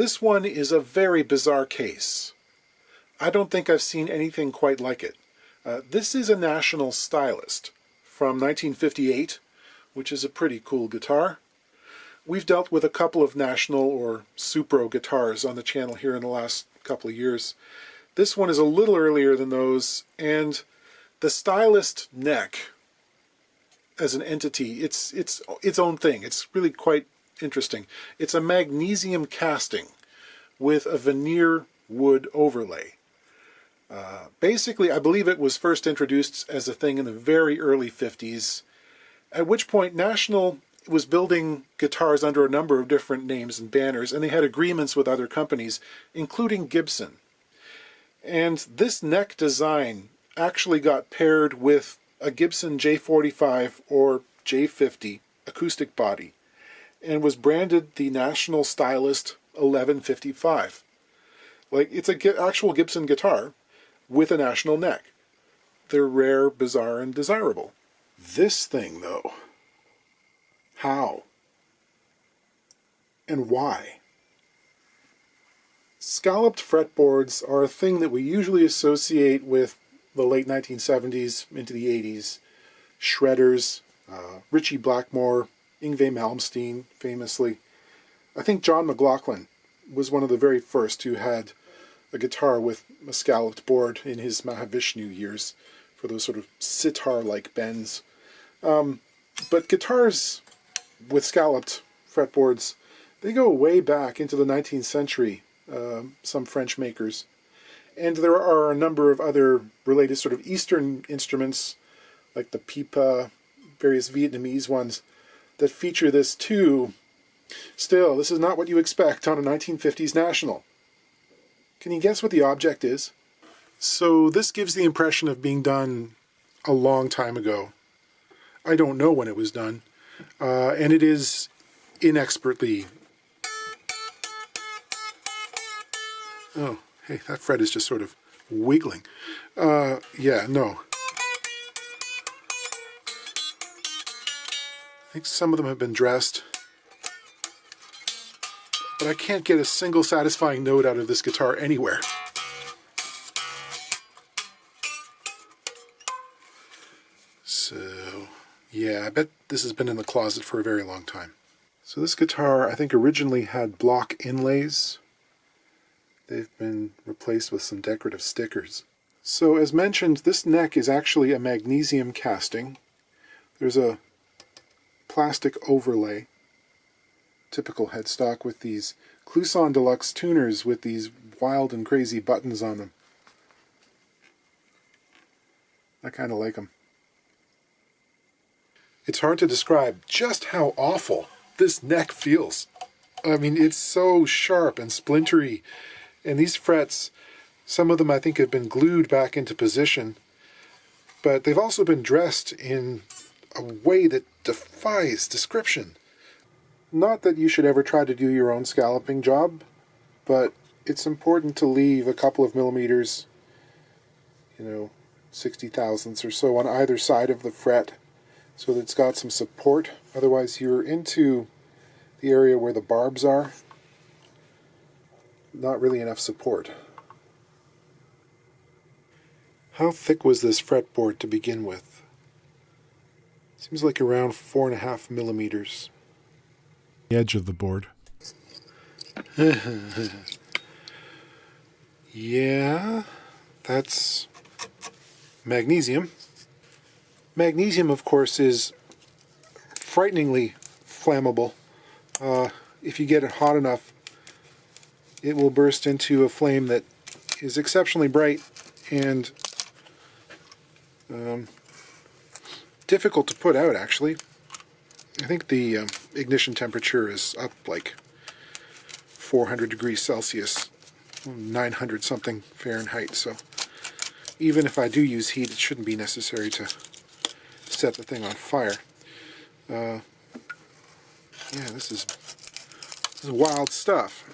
this one is a very bizarre case. I don't think I've seen anything quite like it. This is a National Stylist from 1958, which is a pretty cool guitar. We've dealt with a couple of National or Supro guitars on the channel here in the last couple of years. This one is a little earlier than those, and the Stylist neck as an entity, it's its own thing. It's really quite interesting. It's a magnesium casting with a veneer wood overlay. Basically, I believe it was first introduced as a thing in the very early 50s, at which point National was building guitars under a number of different names and banners, and they had agreements with other companies, including Gibson. And this neck design actually got paired with a Gibson J45 or J50 acoustic body, and was branded the National Stylist 1155. Like, it's an actual Gibson guitar with a National neck. They're rare, bizarre, and desirable. This thing, though, how? And why? Scalloped fretboards are a thing that we usually associate with the late 1970s into the 80s. Shredders, Ritchie Blackmore, Yngwie Malmsteen, famously. I think John McLaughlin was one of the very first who had a guitar with a scalloped board in his Mahavishnu years for those sort of sitar-like bends. But guitars with scalloped fretboards, they go way back into the 19th century, some French makers. And there are a number of other related sort of Eastern instruments, like the pipa, various Vietnamese ones, that feature this too. Still, this is not what you expect on a 1950s National. Can you guess what the object is? So this gives the impression of being done a long time ago. I don't know when it was done, and it is inexpertly... Oh, hey, that fret is just sort of wiggling. Yeah, no. I think some of them have been dressed, but I can't get a single satisfying note out of this guitar anywhere. So, yeah, I bet this has been in the closet for a very long time. So this guitar, I think, originally had block inlays. They've been replaced with some decorative stickers. So, as mentioned, this neck is actually a magnesium casting. There's a plastic overlay, typical headstock, with these Kluson Deluxe tuners with these wild and crazy buttons on them. I kind of like them. It's hard to describe just how awful this neck feels. I mean, it's so sharp and splintery, and these frets, some of them I think have been glued back into position, but they've also been dressed in a way that defies description. Not that you should ever try to do your own scalloping job, but it's important to leave a couple of millimeters, 60 thousandths or so on either side of the fret so that it's got some support. Otherwise you're into the area where the barbs are. Not really enough support. How thick was this fretboard to begin with? Seems like around 4.5 millimeters. The edge of the board. Yeah, that's magnesium. Magnesium, of course, is frighteningly flammable. If you get it hot enough, it will burst into a flame that is exceptionally bright and difficult to put out, actually. I think the ignition temperature is up like 400 degrees Celsius, 900 something Fahrenheit, so even if I do use heat, it shouldn't be necessary to set the thing on fire. Yeah, this is wild stuff.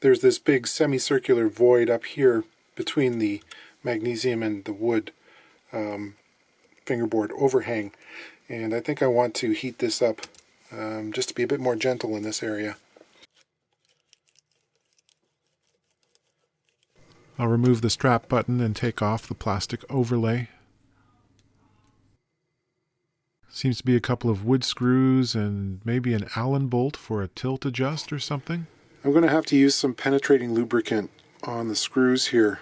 There's this big semicircular void up here between the magnesium and the wood fingerboard overhang, And I think I want to heat this up just to be a bit more gentle in this area. I'll remove the strap button and take off the plastic overlay. Seems to be a couple of wood screws and maybe an Allen bolt for a tilt adjust or something. I'm going to have to use some penetrating lubricant on the screws here.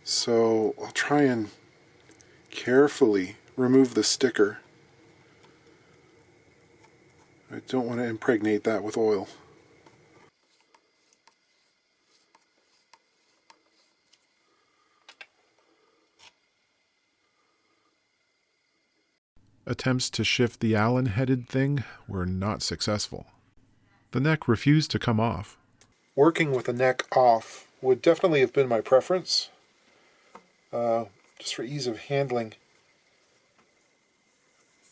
So I'll try and carefully remove the sticker. I don't want to impregnate that with oil. Attempts to shift the Allen-headed thing were not successful. The neck refused to come off. Working with the neck off would definitely have been my preference, just for ease of handling.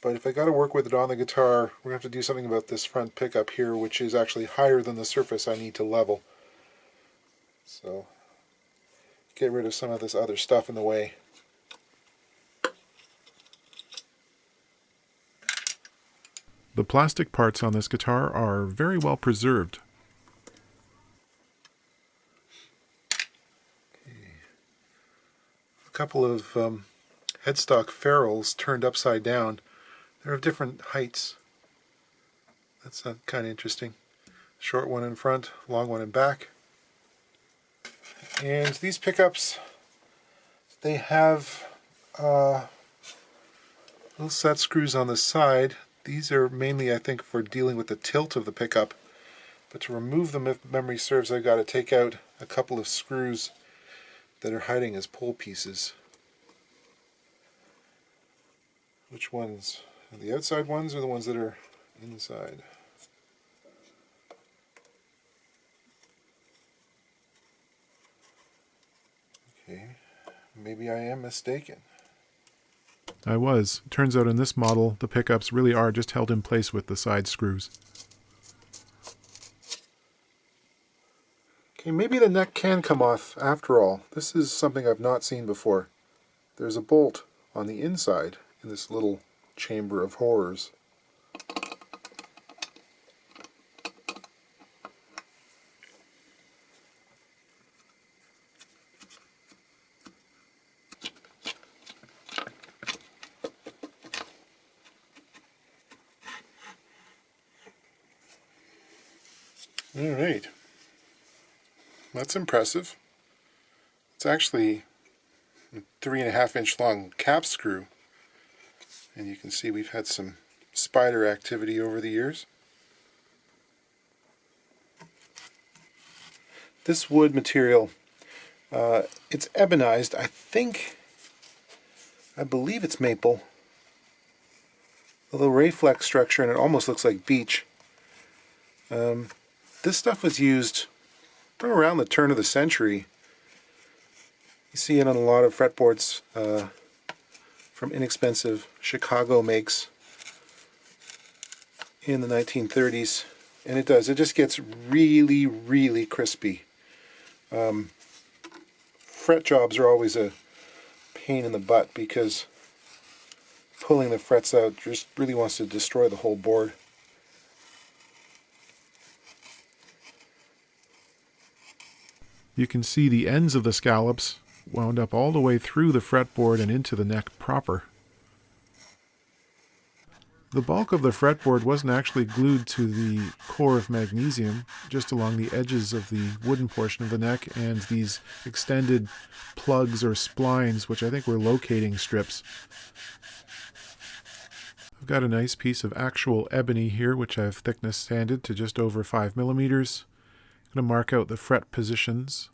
But if I got to work with it on the guitar, we're going to have to do something about this front pickup here, which is actually higher than the surface I need to level. So, get rid of some of this other stuff in the way. The plastic parts on this guitar are very well preserved. Okay. A couple of headstock ferrules turned upside down. They're of different heights. That's kind of interesting. Short one in front, long one in back. And these pickups, they have little set screws on the side. These are mainly, I think, for dealing with the tilt of the pickup. But to remove them, if memory serves, I've got to take out a couple of screws that are hiding as pull pieces. Which ones? The outside ones or the ones that are inside? Okay, maybe I am mistaken. I was. Turns out in this model, the pickups really are just held in place with the side screws. Okay, maybe the neck can come off after all. This is something I've not seen before. There's a bolt on the inside in this little chamber of horrors. All right, that's impressive. It's actually a 3.5-inch long cap screw, and you can see we've had some spider activity over the years. This wood material, it's ebonized. I believe it's maple. A little Rayflex structure, and it almost looks like beech. This stuff was used from around the turn of the century. You see it on a lot of fretboards from inexpensive Chicago makes in the 1930s. And it just gets really, really crispy. Fret jobs are always a pain in the butt because pulling the frets out just really wants to destroy the whole board. You can see the ends of the scallops wound up all the way through the fretboard and into the neck proper. The bulk of the fretboard wasn't actually glued to the core of magnesium, just along the edges of the wooden portion of the neck and these extended plugs or splines, which I think were locating strips. I've got a nice piece of actual ebony here, which I've thickness sanded to just over 5 millimeters. I'm going to mark out the fret positions,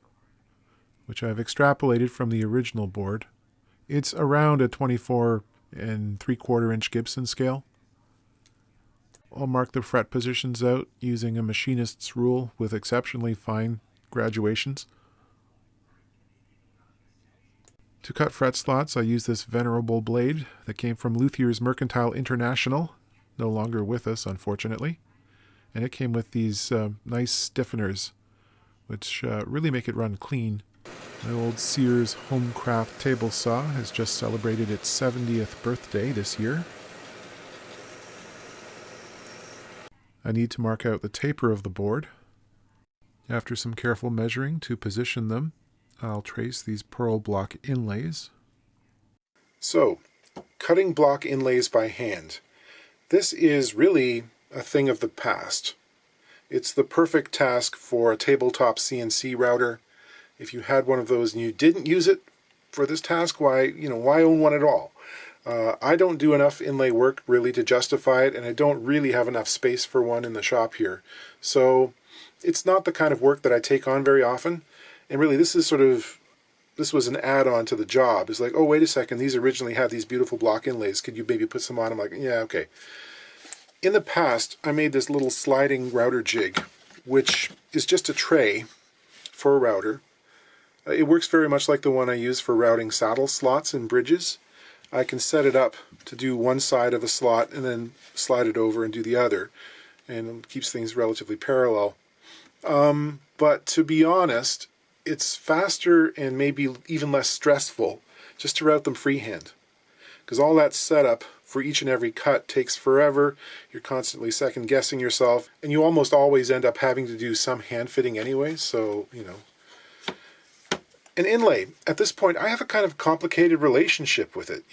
which I've extrapolated from the original board. It's around a 24 3/4 inch Gibson scale. I'll mark the fret positions out using a machinist's rule with exceptionally fine graduations. To cut fret slots, I use this venerable blade that came from Luthier's Mercantile International, no longer with us, unfortunately. And it came with these nice stiffeners, which really make it run clean. My old Sears Homecraft table saw has just celebrated its 70th birthday this year. I need to mark out the taper of the board. After some careful measuring to position them, I'll trace these pearl block inlays. So, cutting block inlays by hand. This is really a thing of the past. It's the perfect task for a tabletop CNC router. If you had one of those and you didn't use it for this task, why own one at all? I don't do enough inlay work really to justify it, and I don't really have enough space for one in the shop here. So it's not the kind of work that I take on very often. And really, this was an add-on to the job. It's like, oh, wait a second, these originally had these beautiful block inlays. Could you maybe put some on? I'm like, yeah, okay. In the past, I made this little sliding router jig, which is just a tray for a router. It works very much like the one I use for routing saddle slots and bridges. I can set it up to do one side of a slot and then slide it over and do the other, and it keeps things relatively parallel. But to be honest, it's faster and maybe even less stressful just to route them freehand, because all that setup for each and every cut takes forever. You're constantly second guessing yourself, and you almost always end up having to do some hand fitting anyway, so an inlay, at this point, I have a kind of complicated relationship with it.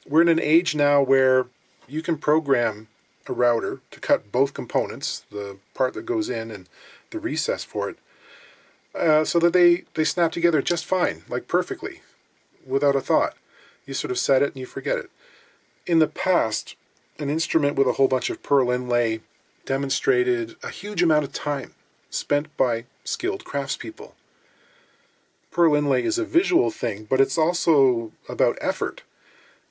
We're in an age now where you can program a router to cut both components, the part that goes in and the recess for it, so that they snap together just fine, like perfectly, without a thought. You sort of set it and you forget it. In the past, an instrument with a whole bunch of pearl inlay demonstrated a huge amount of time spent by skilled craftspeople. Pearl inlay is a visual thing, but it's also about effort.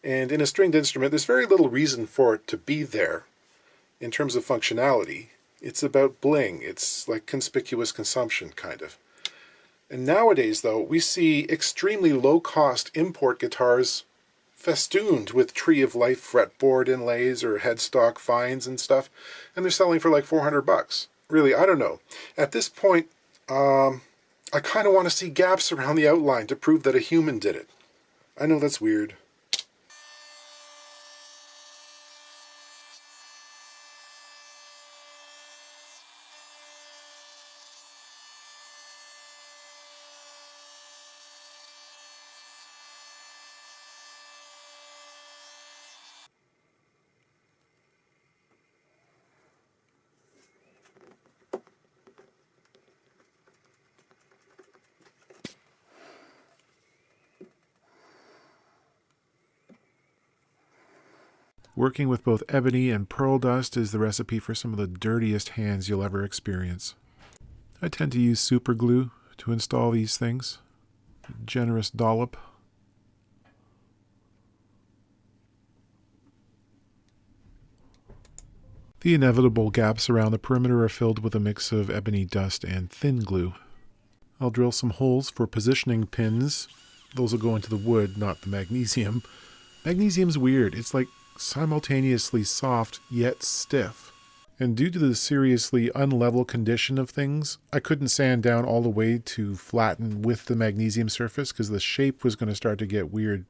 And in a stringed instrument, there's very little reason for it to be there in terms of functionality. It's about bling. It's like conspicuous consumption, kind of. And nowadays, though, we see extremely low-cost import guitars festooned with Tree of Life fretboard inlays or headstock fines and stuff, and they're selling for like $400. Really, I don't know. At this point, I kind of want to see gaps around the outline to prove that a human did it. I know that's weird. Working with both ebony and pearl dust is the recipe for some of the dirtiest hands you'll ever experience. I tend to use super glue to install these things. A generous dollop. The inevitable gaps around the perimeter are filled with a mix of ebony dust and thin glue. I'll drill some holes for positioning pins. Those will go into the wood, not the magnesium. Magnesium's weird. It's like simultaneously soft yet stiff. And due to the seriously unlevel condition of things, I couldn't sand down all the way to flatten with the magnesium surface because the shape was going to start to get weird.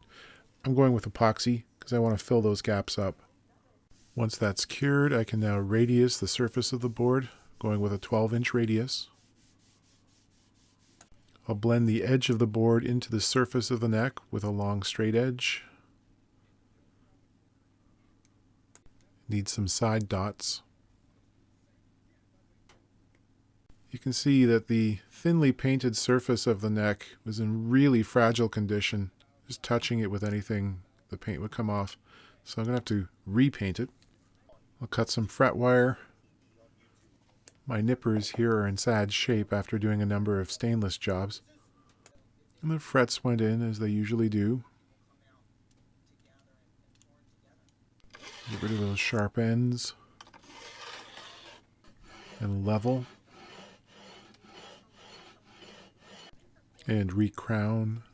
I'm going with epoxy because I want to fill those gaps up. Once that's cured, I can now radius the surface of the board, going with a 12-inch radius. I'll blend the edge of the board into the surface of the neck with a long straight edge. Need some side dots. You can see that the thinly painted surface of the neck was in really fragile condition. Just touching it with anything, the paint would come off. So I'm going to have to repaint it. I'll cut some fret wire. My nippers here are in sad shape after doing a number of stainless jobs. And the frets went in as they usually do. Get rid of those sharp ends. And level. And recrown.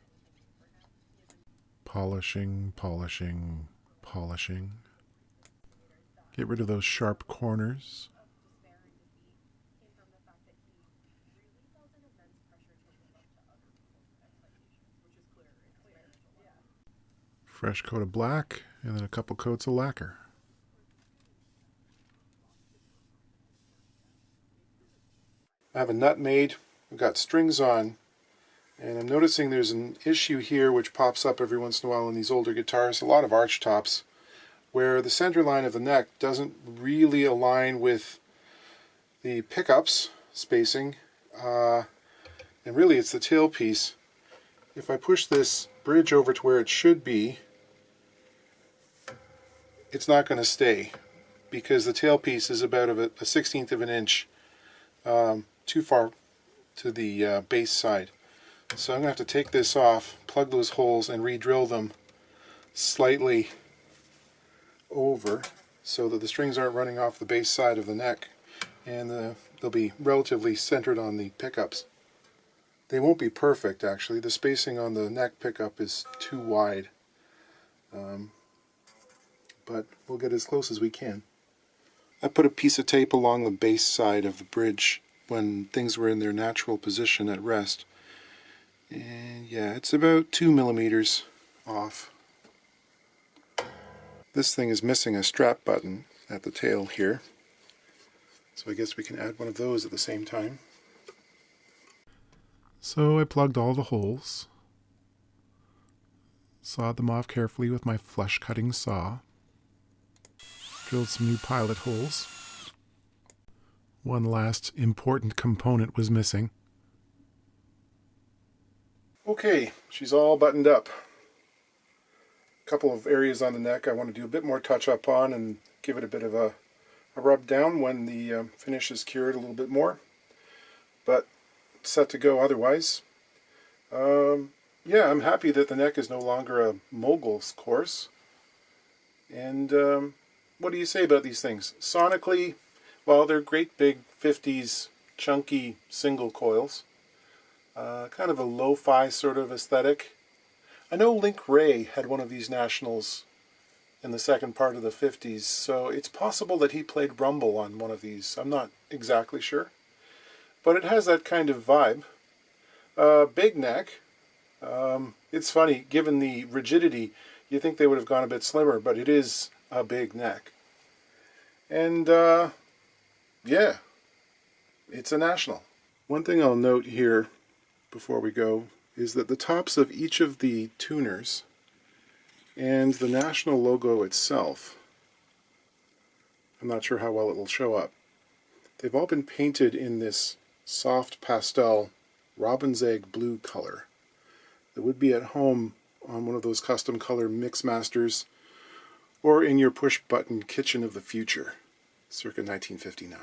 Polishing, polishing, polishing. Get rid of those sharp corners. Fresh coat of black, and then a couple coats of lacquer. I have a nut made, I've got strings on, and I'm noticing there's an issue here which pops up every once in a while in these older guitars, a lot of arch tops, where the center line of the neck doesn't really align with the pickups spacing, and really it's the tailpiece. If I push this bridge over to where it should be, it's not going to stay because the tailpiece is about a 1/16 of an inch too far to the bass side. So I'm going to have to take this off, plug those holes, and re-drill them slightly over so that the strings aren't running off the bass side of the neck, and they'll be relatively centered on the pickups. They won't be perfect actually, the spacing on the neck pickup is too wide, but we'll get as close as we can. I put a piece of tape along the bass side of the bridge when things were in their natural position at rest, and yeah, it's about 2 millimeters off. This thing is missing a strap button at the tail here, so I guess we can add one of those at the same time. So I plugged all the holes, sawed them off carefully with my flush cutting saw, drilled some new pilot holes. One last important component was missing. Okay, she's all buttoned up. A couple of areas on the neck I want to do a bit more touch up on and give it a bit of a rub down when the finish is cured a little bit more. But set to go otherwise. Yeah, I'm happy that the neck is no longer a mogul's course. And what do you say about these things? Sonically, well, they're great big 50s chunky single coils. Kind of a lo-fi sort of aesthetic. I know Link Wray had one of these Nationals in the second part of the 50s, so it's possible that he played rumble on one of these. I'm not exactly sure. But it has that kind of vibe. Big neck. It's funny, given the rigidity, you think they would have gone a bit slimmer, but it is a big neck. And yeah, it's a National. One thing I'll note here before we go is that the tops of each of the tuners and the National logo itself, I'm not sure how well it will show up, they've all been painted in this soft pastel robin's egg blue color that would be at home on one of those custom color mix masters or in your push button kitchen of the future circa 1959.